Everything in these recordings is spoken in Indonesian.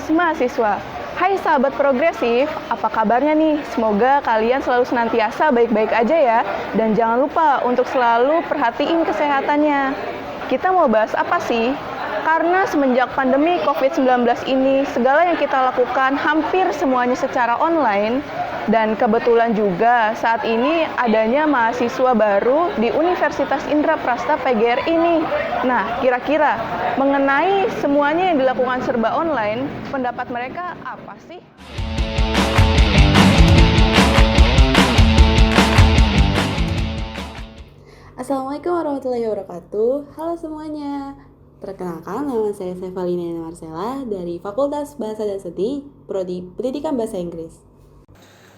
Progres Mahasiswa. Hai sahabat progresif, apa kabarnya nih? Semoga kalian selalu senantiasa baik-baik aja ya. Dan jangan lupa untuk selalu perhatiin kesehatannya. Kita mau bahas apa sih? Karena semenjak pandemi COVID-19 ini, segala yang kita lakukan hampir semuanya secara online. Dan kebetulan juga saat ini adanya mahasiswa baru di Universitas Indraprasta PGRI ini. Nah, kira-kira mengenai semuanya yang dilakukan serba online, pendapat mereka apa sih? Assalamualaikum warahmatullahi wabarakatuh. Halo semuanya. Perkenalkan, nama saya Sevalina Marcella dari Fakultas Bahasa dan Seni, Prodi Pendidikan Bahasa Inggris.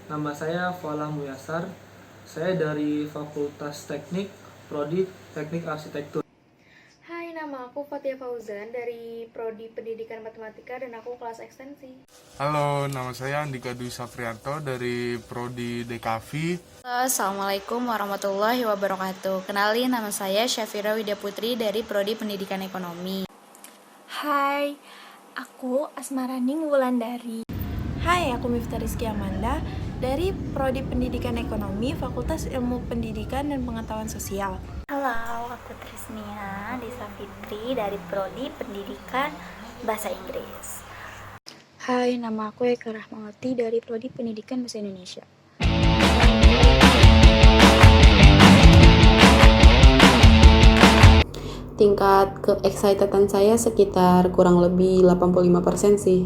Nama saya Fala Muyasar. Saya dari Fakultas Teknik, Prodi Teknik Arsitektur. Hai, nama aku Fatia Fauzan dari Prodi Pendidikan Matematika dan aku kelas ekstensi. Halo, nama saya Andika Dwi Safrianto dari Prodi DKV. Assalamualaikum warahmatullahi wabarakatuh. Kenalin, nama saya Syafira Widya Putri dari Prodi Pendidikan Ekonomi. Hai, aku Asmaraning Wulandari. Hai, aku Miftah Rizky Amanda dari Prodi Pendidikan Ekonomi, Fakultas Ilmu Pendidikan dan Pengetahuan Sosial. Halo, aku Trisnia Desa Fitri dari Prodi Pendidikan Bahasa Inggris. Hai, nama aku Eka Rahmawati dari Prodi Pendidikan Bahasa Indonesia. Tingkat ke-excitedan saya sekitar kurang lebih 85% sih.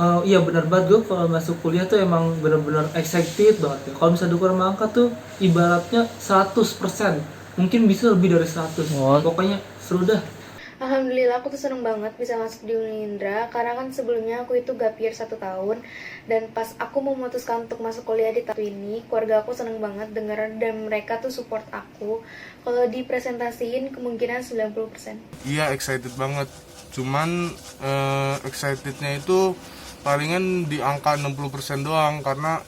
Iya benar banget, gue kalau masuk kuliah tuh emang benar-benar excited banget ya. Kalau misalnya diukur sama angka tuh ibaratnya 100%, mungkin bisa lebih dari 100. Pokoknya seru dah. Alhamdulillah aku tuh seneng banget bisa masuk di Unindra karena kan sebelumnya aku itu gap year 1 tahun dan pas aku memutuskan untuk masuk kuliah di tahun ini, keluarga aku seneng banget denger dan mereka tuh support aku. Kalau dipresentasiin kemungkinan 90%. Iya, excited banget. Cuman excitednya itu palingan di angka 60% doang karena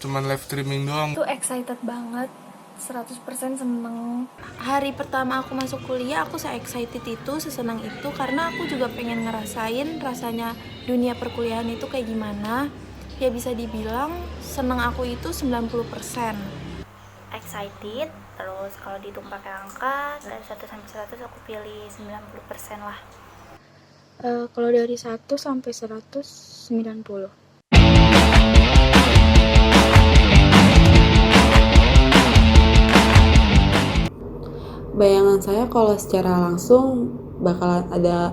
cuman live streaming doang. Itu excited banget, 100% seneng. Hari pertama aku masuk kuliah, aku se-excited itu, sesenang itu karena aku juga pengen ngerasain rasanya dunia perkuliahan itu kayak gimana. Ya bisa dibilang seneng aku itu 90%. Excited, terus kalau dihitung pakai angka dari 1 sampai 100 aku pilih 90% lah. Kalau dari 1 sampai 190. Bayangan saya kalau secara langsung bakalan ada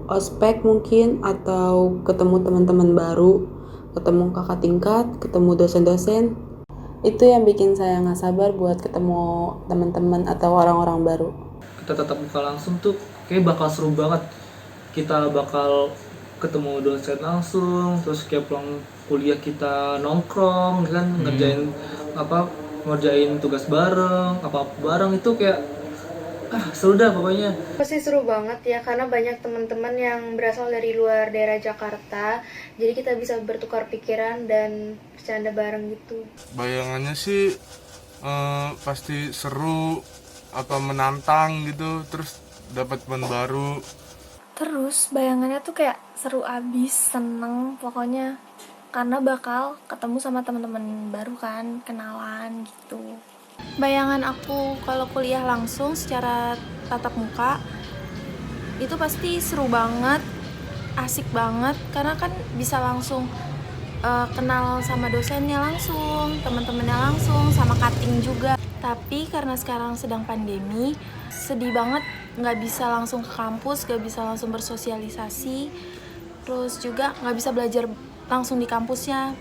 ospek mungkin, atau ketemu teman-teman baru, ketemu kakak tingkat, ketemu dosen-dosen. Itu yang bikin saya nggak sabar buat ketemu teman-teman atau orang-orang baru. Kita tetap buka langsung tuh kayak bakal seru banget. Kita bakal ketemu dosen langsung, terus kayak pulang kuliah kita nongkrong kan, ngerjain tugas bareng, apa bareng itu kayak seru dah pokoknya. Pasti seru banget ya karena banyak teman-teman yang berasal dari luar daerah Jakarta. Jadi kita bisa bertukar pikiran dan bercanda bareng gitu. Bayangannya sih pasti seru, menantang gitu, terus dapat teman baru. Terus bayangannya tuh kayak seru abis, seneng pokoknya karena bakal ketemu sama teman-teman baru kan, kenalan gitu. Bayangan aku kalau kuliah langsung secara tatap muka itu pasti seru banget, asik banget karena kan bisa langsung kenal sama dosennya langsung, teman-temannya langsung, sama cutting juga. Tapi karena sekarang sedang pandemi, sedih banget nggak bisa langsung ke kampus, nggak bisa langsung bersosialisasi, terus juga nggak bisa belajar langsung di kampusnya.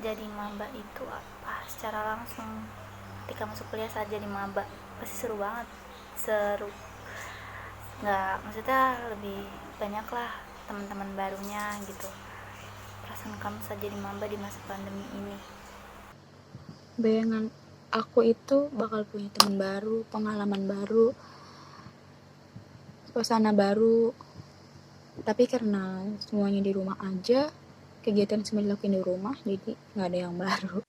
Jadi maba itu apa? Secara langsung ketika masuk kuliah saat jadi maba pasti seru banget. Seru. Nggak, maksudnya lebih banyak lah teman-teman barunya gitu. Perasaan kamu saat jadi maba di masa pandemi ini? Bayangan aku itu bakal punya teman baru, pengalaman baru, suasana baru. Tapi karena semuanya di rumah aja, kegiatan semua dilakuin di rumah, jadi nggak ada yang baru.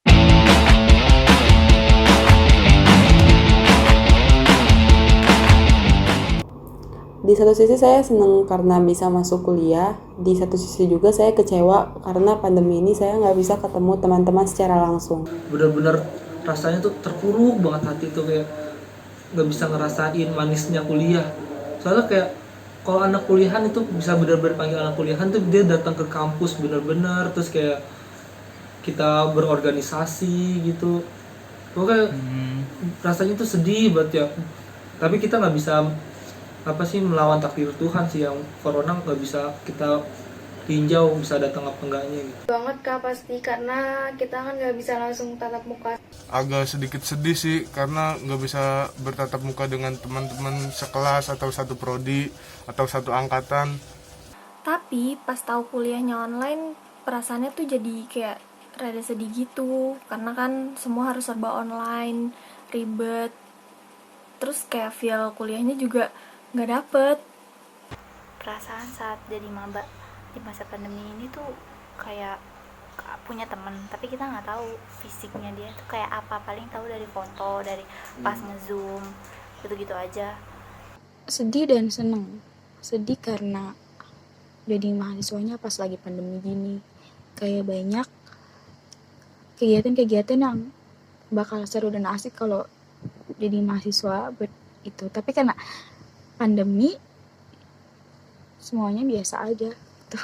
Di satu sisi saya seneng karena bisa masuk kuliah, di satu sisi juga saya kecewa karena pandemi ini saya nggak bisa ketemu teman-teman secara langsung. Bener-bener rasanya tuh terpuruk banget hati tuh, kayak nggak bisa ngerasain manisnya kuliah. Soalnya kayak kalau anak kuliahan itu bisa bener-bener panggil anak kuliahan tuh dia datang ke kampus bener-bener, terus kayak kita berorganisasi gitu. Pokoknya rasanya tuh sedih banget ya. Tapi kita nggak bisa melawan takdir Tuhan sih, yang corona nggak bisa kita tinjau bisa datang apa enggaknya gitu. Banget Kak pasti, karena kita kan nggak bisa langsung tatap muka. Agak sedikit sedih sih karena nggak bisa bertatap muka dengan teman-teman sekelas atau satu prodi atau satu angkatan. Tapi pas tahu kuliahnya online, perasaannya tuh jadi kayak rada sedih gitu, karena kan semua harus serba online, ribet. Terus kayak feel kuliahnya juga nggak dapet. Perasaan saat jadi maba di masa pandemi ini tuh kayak punya temen, tapi kita nggak tahu fisiknya dia tuh kayak apa, paling tahu dari foto, dari pas ngezoom gitu-gitu aja. Sedih dan seneng. Sedih karena jadi mahasiswanya pas lagi pandemi gini, kayak banyak kegiatan-kegiatan yang bakal seru dan asik kalau jadi mahasiswa itu. Tapi karena pandemi semuanya biasa aja gitu.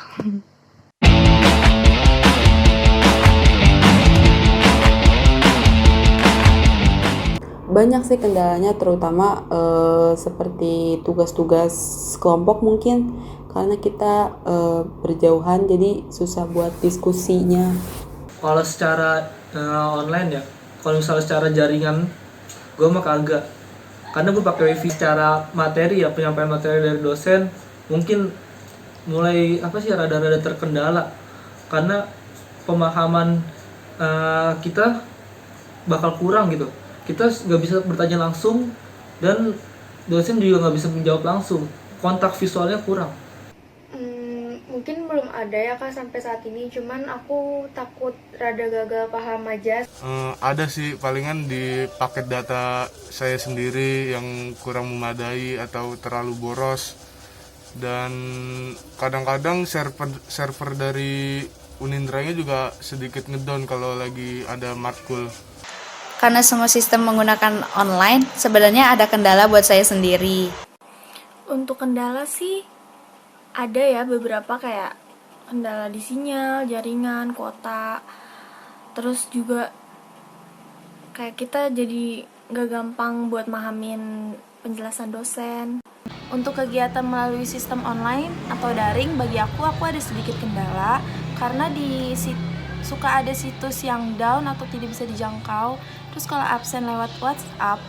Banyak sih kendalanya, terutama seperti tugas-tugas kelompok mungkin karena kita berjauhan jadi susah buat diskusinya. Kalau secara online ya, kalau misalnya secara jaringan gue mah kagak, karena gue pakai wifi. Secara materi ya, penyampaian materi dari dosen mungkin mulai rada-rada terkendala karena pemahaman kita bakal kurang gitu. Kita nggak bisa bertanya langsung dan dosen juga nggak bisa menjawab langsung, kontak visualnya kurang. Mungkin belum ada ya Kak sampai saat ini, cuman aku takut rada gagal paham aja. Ada sih, palingan di paket data saya sendiri yang kurang memadai atau terlalu boros, dan kadang-kadang server dari Unindranya juga sedikit ngedown kalau lagi ada matkul. Karena semua sistem menggunakan online, sebenarnya ada kendala buat saya sendiri. Untuk kendala sih ada ya beberapa, kayak kendala di sinyal, jaringan, kuota. Terus juga kayak kita jadi gak gampang buat mahamin penjelasan dosen. Untuk kegiatan melalui sistem online atau daring, bagi aku ada sedikit kendala karena suka ada situs yang down atau tidak bisa dijangkau. Terus kalau absen lewat WhatsApp,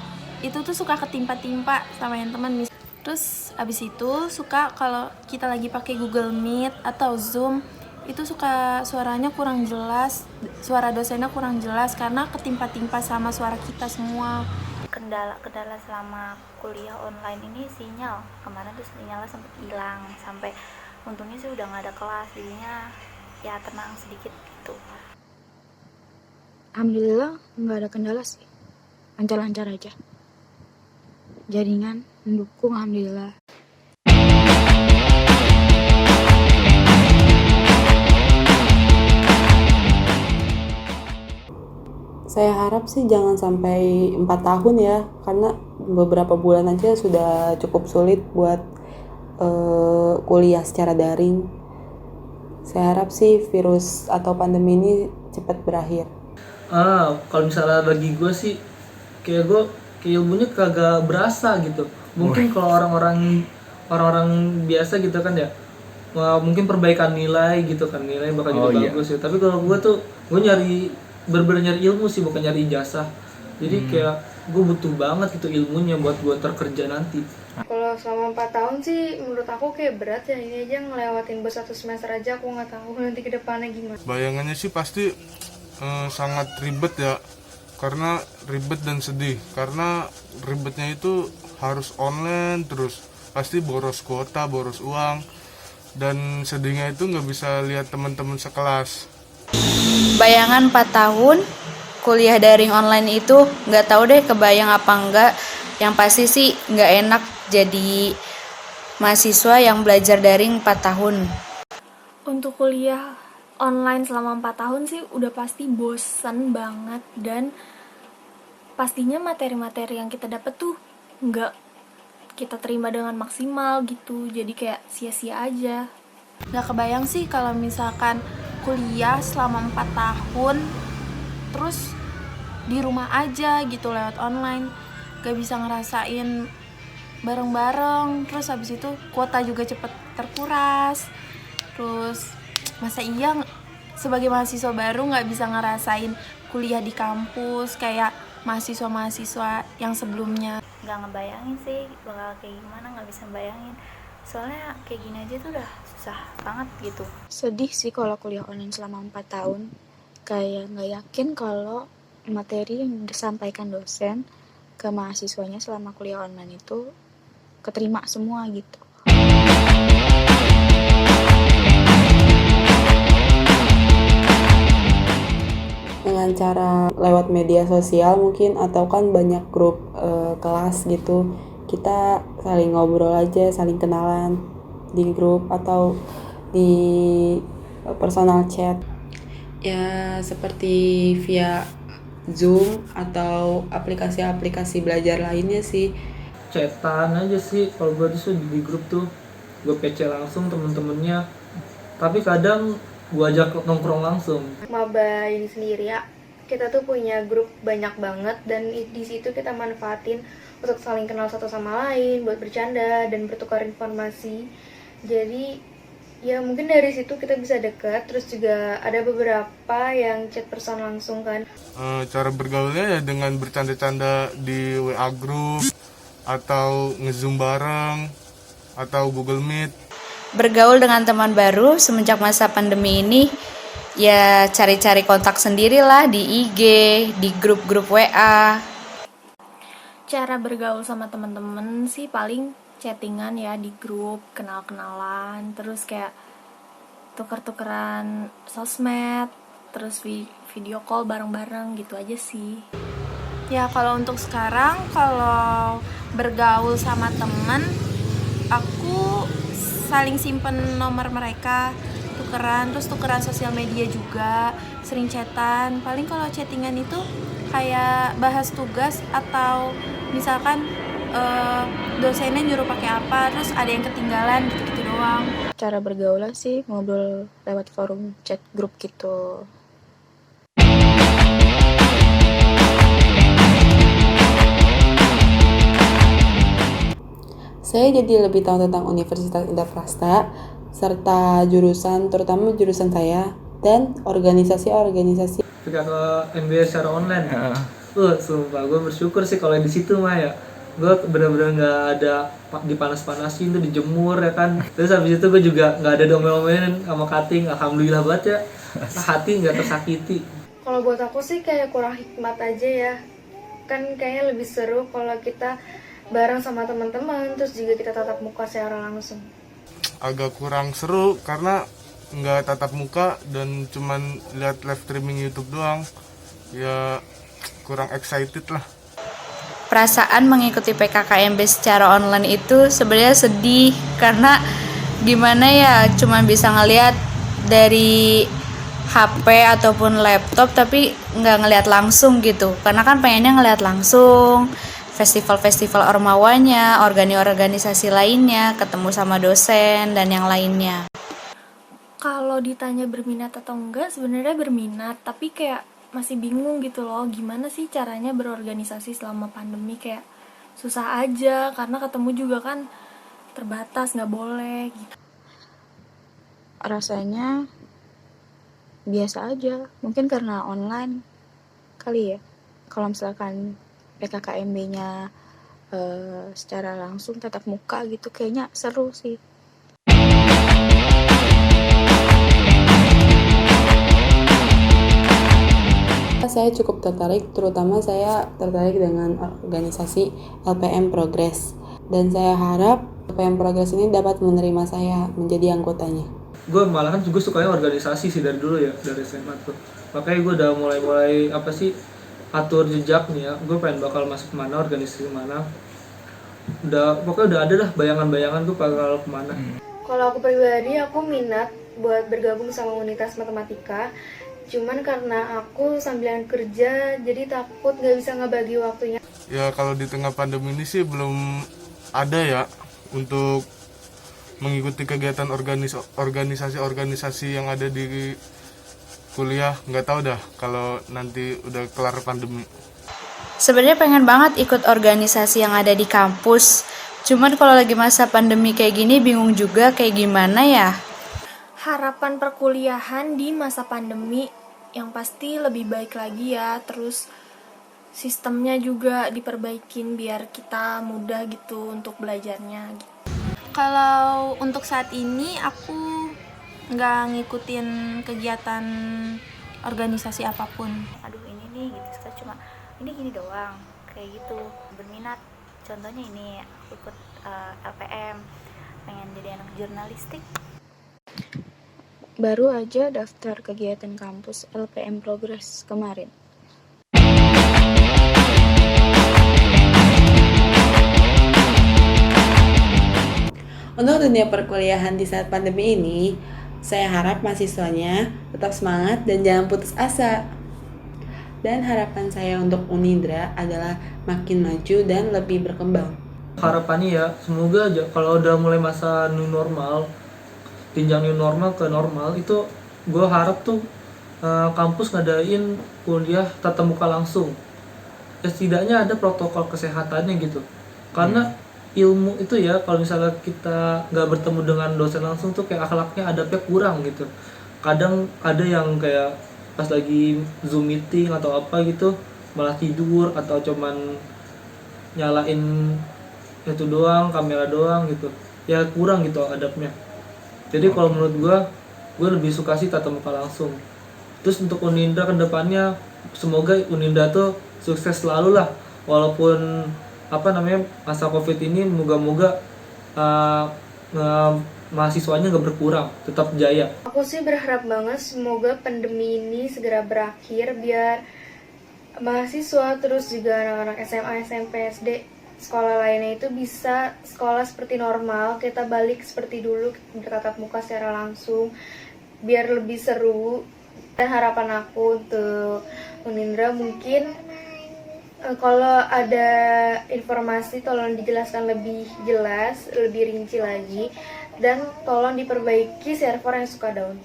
itu tuh suka ketimpa-timpa sama yang teman. Terus abis itu suka kalau kita lagi pakai Google Meet atau Zoom, itu suka suaranya kurang jelas, suara dosennya kurang jelas karena ketimpa-timpa sama suara kita semua. Kendala selama kuliah online ini sinyal. Kemarin tuh sinyalnya sempat hilang, sampai untungnya sih udah nggak ada kelas, jadinya ya tenang sedikit gitu. Alhamdulillah nggak ada kendala sih, lancar-lancar aja. Jaringan mendukung, alhamdulillah. Saya harap sih jangan sampai 4 tahun ya, karena beberapa bulan aja sudah cukup sulit buat kuliah secara daring. Saya harap sih virus atau pandemi ini cepat berakhir. Kalau misalnya bagi gue sih, kayak ilmunya kagak berasa gitu. Mungkin kalau orang-orang biasa gitu kan ya, mungkin perbaikan nilai gitu kan, nilai bakal jadi bagus ya. Tapi kalau gue bener-bener nyari ilmu sih, bukan nyari ijazah. Jadi kayak gue butuh banget gitu ilmunya buat gue terkerja nanti. Kalau selama 4 tahun sih menurut aku kayak berat ya, ini aja ngelewatin satu semester aja aku nggak tahu nanti ke depannya gimana. Bayangannya sih pasti sangat ribet ya, karena ribet dan sedih, karena ribetnya itu harus online terus, pasti boros kuota, boros uang, dan sedihnya itu nggak bisa lihat teman-teman sekelas. Bayangan 4 tahun kuliah daring online itu nggak tahu deh kebayang apa enggak. Yang pasti sih nggak enak, jadi mahasiswa yang belajar daring 4 tahun? Untuk kuliah online selama 4 tahun sih udah pasti bosen banget, dan pastinya materi-materi yang kita dapat tuh nggak kita terima dengan maksimal gitu, jadi kayak sia-sia aja. Nggak kebayang sih kalau misalkan kuliah selama 4 tahun terus di rumah aja gitu lewat online, gak bisa ngerasain bareng-bareng, terus habis itu kuota juga cepet terkuras. Terus masa iya sebagai mahasiswa baru nggak bisa ngerasain kuliah di kampus kayak mahasiswa-mahasiswa yang sebelumnya. Nggak ngebayangin sih bakal kayak gimana, nggak bisa bayangin. Soalnya kayak gini aja tuh udah susah banget gitu. Sedih sih kalau kuliah online selama 4 tahun. Kayak nggak yakin kalau materi yang disampaikan dosen ke mahasiswanya selama kuliah online itu keterima semua gitu. Dengan cara lewat media sosial mungkin, atau kan banyak grup kelas gitu, kita saling ngobrol aja, saling kenalan di grup atau di personal chat ya, seperti via Zoom atau aplikasi-aplikasi belajar lainnya sih. Chatan aja sih kalau gue tuh di grup tuh, gue PC langsung temen-temennya, tapi kadang gue ajak nongkrong langsung. Maba ini sendiri ya, kita tuh punya grup banyak banget, dan di situ kita manfaatin untuk saling kenal satu sama lain, buat bercanda dan bertukar informasi. Jadi ya mungkin dari situ kita bisa dekat. Terus juga ada beberapa yang chat pesan langsung kan. Cara bergaulnya ya dengan bercanda-canda di WA group atau nge-zoom bareng atau Google Meet. Bergaul dengan teman baru semenjak masa pandemi ini, ya cari-cari kontak sendirilah di IG, di grup-grup WA. Cara bergaul sama teman-teman sih paling chattingan ya di grup, kenal-kenalan, terus kayak tuker-tukeran sosmed, terus video call bareng-bareng gitu aja sih. Ya kalau untuk sekarang, kalau bergaul sama teman, aku saling simpen nomor mereka, terus tukeran sosial media juga, sering chatan. Paling kalau chattingan itu kayak bahas tugas atau misalkan dosennya nyuruh pakai apa, terus ada yang ketinggalan gitu-gitu doang. Cara bergaul sih ngobrol lewat forum chat grup gitu. Saya jadi lebih tahu tentang Universitas Indraprasta serta jurusan, terutama jurusan saya, dan organisasi-organisasi. Ketika ke MBA secara online, sumpah gue bersyukur sih kalau di situ mah ya. Gue bener-bener nggak ada dipanas-panasin tuh, dijemur ya kan. Terus habis itu gue juga nggak ada domel-domelin sama cutting. Alhamdulillah banget ya, hati nggak tersakiti. Kalau buat aku sih kayak kurang hikmat aja ya. Kan kayaknya lebih seru kalau kita bareng sama teman-teman, terus juga kita tatap muka secara langsung. Agak kurang seru karena nggak tatap muka dan cuman lihat live streaming YouTube doang. Ya kurang excited lah. Perasaan mengikuti PKKMB secara online itu sebenarnya sedih, karena gimana ya, cuma bisa ngelihat dari HP ataupun laptop tapi nggak ngelihat langsung gitu, karena kan pengennya ngelihat langsung festival-festival ormawanya, organisasi lainnya, ketemu sama dosen dan yang lainnya. Kalau ditanya berminat atau enggak, sebenarnya berminat, tapi kayak masih bingung gitu loh, gimana sih caranya berorganisasi selama pandemi. Kayak susah aja, karena ketemu juga kan terbatas, nggak boleh gitu. Rasanya biasa aja, mungkin karena online kali ya. Kalau misalkan PKKMB-nya secara langsung tatap muka gitu, kayaknya seru sih. Saya cukup tertarik, terutama saya tertarik dengan organisasi LPM Progress, dan saya harap LPM Progress ini dapat menerima saya menjadi anggotanya. Gue malahan juga sukanya organisasi sih dari dulu ya, dari SMA tuh. Makanya gue udah mulai atur jejak nih ya, gue pengen bakal masuk mana, organisasi mana. Pokoknya udah ada dah bayangan-bayangan tuh kalau kemana. Kalau aku pribadi, aku minat buat bergabung sama unitas matematika. Cuman karena aku sambilan kerja, jadi takut nggak bisa ngebagi waktunya. Ya kalau di tengah pandemi ini sih belum ada ya untuk mengikuti kegiatan organisasi-organisasi yang ada di kuliah. Nggak tahu dah kalau nanti udah kelar pandemi. Sebenarnya pengen banget ikut organisasi yang ada di kampus. Cuman kalau lagi masa pandemi kayak gini bingung juga kayak gimana ya. Harapan perkuliahan di masa pandemi yang pasti lebih baik lagi ya. Terus sistemnya juga diperbaikin biar kita mudah gitu untuk belajarnya. Kalau untuk saat ini aku nggak ngikutin kegiatan organisasi apapun. Aduh ini nih gitu, suka cuma ini gini doang kayak gitu. Berminat, contohnya ini aku ikut LPM, pengen jadi anak jurnalistik. Baru aja daftar kegiatan kampus LPM Progress kemarin. Untuk dunia perkuliahan di saat pandemi ini, saya harap mahasiswanya tetap semangat dan jangan putus asa. Dan harapan saya untuk Unindra adalah makin maju dan lebih berkembang. Harapannya ya semoga aja kalau udah mulai masa new normal, tinjau new normal ke normal, itu gue harap tuh kampus ngadain kuliah tatap muka langsung. Ya setidaknya ada protokol kesehatannya gitu. Karena ilmu itu ya kalau misalnya kita nggak bertemu dengan dosen langsung tuh kayak akhlaknya, adabnya kurang gitu. Kadang ada yang kayak pas lagi Zoom meeting atau apa gitu malah tidur atau cuman nyalain itu doang, kamera doang gitu. Ya kurang gitu adabnya. Jadi kalau menurut gue lebih suka sih tatap muka langsung. Terus untuk Unindra ke depannya semoga Unindra tuh sukses selalu lah, walaupun masa Covid ini moga-moga mahasiswanya nggak berkurang, tetap jaya. Aku sih berharap banget semoga pandemi ini segera berakhir biar mahasiswa terus juga anak-anak SMA, SMP, SD, sekolah lainnya itu bisa sekolah seperti normal, kita balik seperti dulu bertatap muka secara langsung biar lebih seru. Dan harapan aku untuk Unindra mungkin kalau ada informasi tolong dijelaskan lebih jelas, lebih rinci lagi, dan tolong diperbaiki server yang suka down.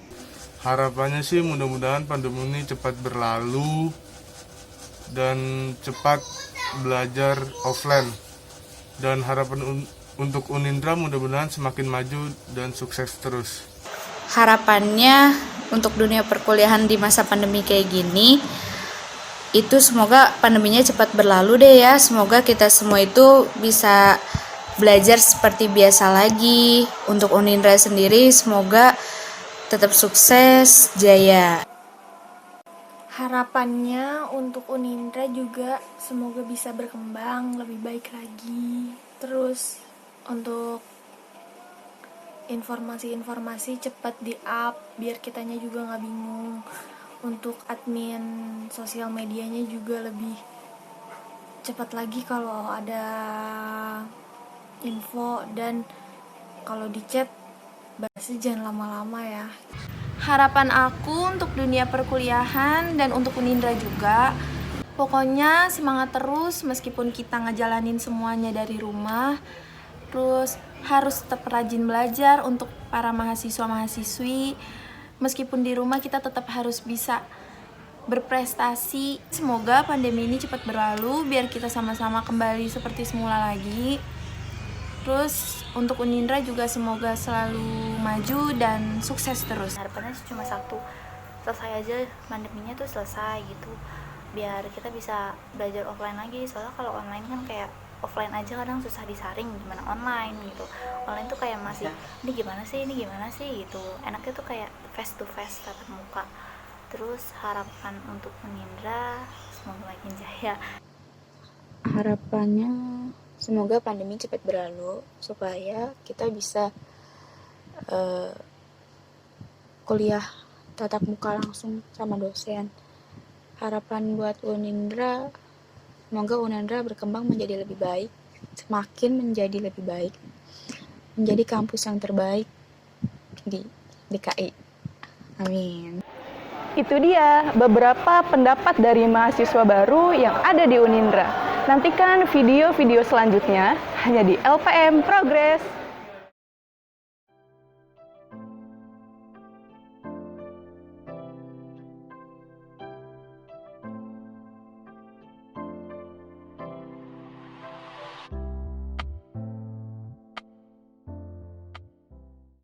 Harapannya sih mudah-mudahan pandemi ini cepat berlalu dan cepat belajar offline. Dan harapan untuk Unindra mudah-mudahan semakin maju dan sukses terus. Harapannya untuk dunia perkuliahan di masa pandemi kayak gini, itu semoga pandeminya cepat berlalu deh ya. Semoga kita semua itu bisa belajar seperti biasa lagi. Untuk Unindra sendiri semoga tetap sukses, jaya. Harapannya untuk Unindra juga semoga bisa berkembang lebih baik lagi. Terus untuk informasi-informasi cepat di-up biar kitanya juga nggak bingung. Untuk admin sosial medianya juga lebih cepat lagi kalau ada info, dan kalau di chat bahasnya jangan lama-lama ya. Harapan aku untuk dunia perkuliahan dan untuk Unindra juga, pokoknya semangat terus meskipun kita ngejalanin semuanya dari rumah. Terus harus tetap rajin belajar untuk para mahasiswa-mahasiswi. Meskipun di rumah kita tetap harus bisa berprestasi. Semoga pandemi ini cepat berlalu biar kita sama-sama kembali seperti semula lagi. Terus untuk Unindra juga semoga selalu maju dan sukses terus. Harapannya cuma satu, selesai aja pandeminya tuh selesai gitu, biar kita bisa belajar offline lagi. Soalnya kalau online kan kayak offline aja kadang susah disaring, gimana online gitu. Online tuh kayak masih ini gimana sih gitu. Enaknya tuh kayak face to face, tatap muka. Terus harapan untuk Unindra semoga makin jaya. Harapannya semoga pandemi cepat berlalu supaya kita bisa kuliah tatap muka langsung sama dosen. Harapan buat Unindra, semoga Unindra berkembang menjadi lebih baik semakin menjadi lebih baik, menjadi kampus yang terbaik di DKI. Amin. Itu dia beberapa pendapat dari mahasiswa baru yang ada di Unindra. Nantikan video-video selanjutnya hanya di LPM Progress.